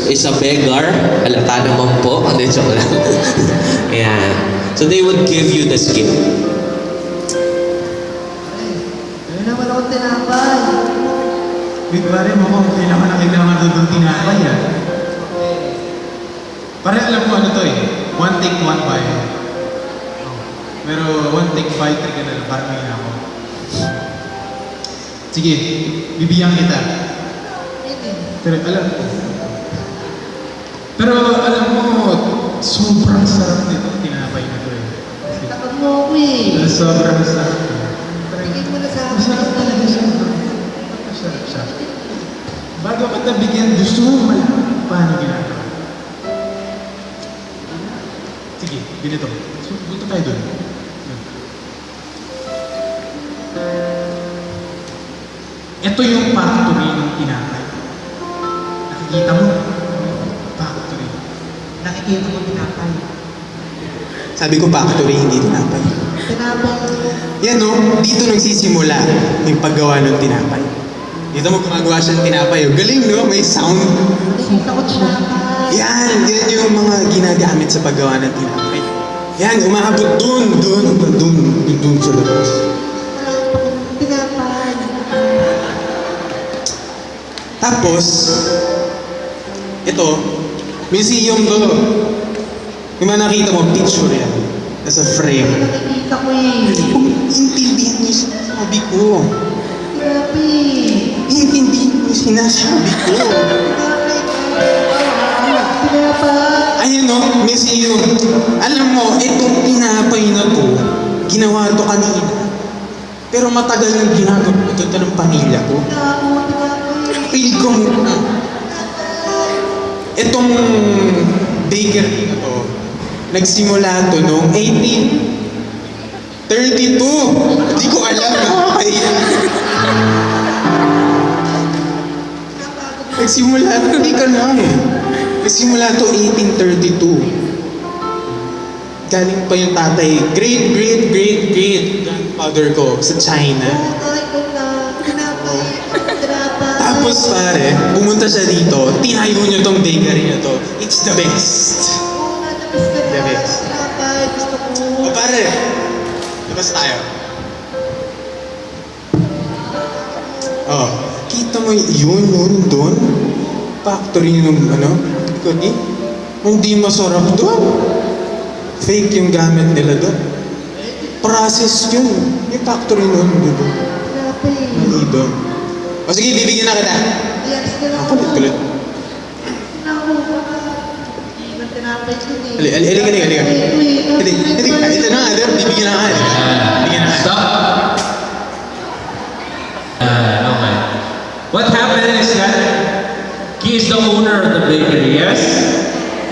is a beggar. Halata naman po. Hindi, joke lang. Ayan. So they would give you this gift. Ayun naman ako tinapay. Wait, pare, mukhang kailangan na kailangan doon ng tinapay, ah. Pare, alam mo ano to eh. One take, one bite. Pero one take, bite, ka na lang. Parang may ako. Sige, bibigyan kita. Pero alam mo, sobrang sarap nito tinapay na to eh. Takot mo ako eh. Sobrang sarap. Bigyan mo na sa akin. Masarap talaga siya. Masarap siya. Bago ka nabigyan, gusto mo malaman paano ginagawa. Sige, ganito. Punta tayo doon. Ito yung factory ng tinapay. Nakikita mo? Factory. Nakikita mo tinapay. Sabi ko factory, hindi tinapay. Tinapay. Yan no, dito nagsisimula yung paggawa ng tinapay. Dito mo gumagawa siya ng tinapay. Oh. Galing no, may sound. Nakikita ko tinapay. Yan yung mga ginagamit sa paggawa ng tinapay. Yan, umaabot dun sa labas. Tinapay. Tapos, ito, museum to. Yung mga nakita mo, picture yan. Nasa frame. Nakikita ko eh. Intindihan mo yung sinasabi ko. Tinapay. Intindihan mo yung sinasabi ko. Tinapay. Ayun no, museum. Alam mo, itong tinapay na to, ginawa to kanina. Pero matagal nang ginagawa ito ng pamilya ko. Feel ko muna. Itong bakery na to, nagsimula to noong 1832. Hindi ko alam. Nagsimula to, hindi ka lang. Nagsimula to 1832. Galing pa yung tatay, great grandfather ko sa China. Tapos pare, pumunta siya dito, tinayo niyo tong bakery na to. It's the best. The best. O pare, labas tayo. Oh, kita mo yun doon? Factory nung cookie? Hindi masarap doon. Fake yung gamit nila doon. Process yun. Yung factory nun doon. Mali doon. O sige, bibigyan na kita. Kulit. Halika. Ito na nga, bibigyan na nga. Stop. Okay. What happened is that he is the owner of the bakery, yes?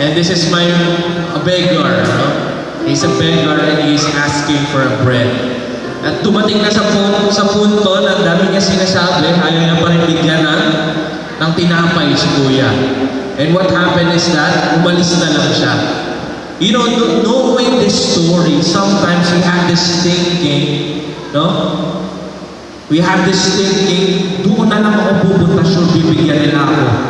And this is a beggar, no? He's a beggar and he's asking for a bread. At dumating na sa punto na ang dami niya sinasabi, ayaw niya pa rin bigyan ng tinapay si Kuya. And what happened is that, umalis na lang siya. You know, knowing this story, sometimes we have this thinking, no? We have this thinking, doon na lang ako pupunta, sure bibigyan nila ako.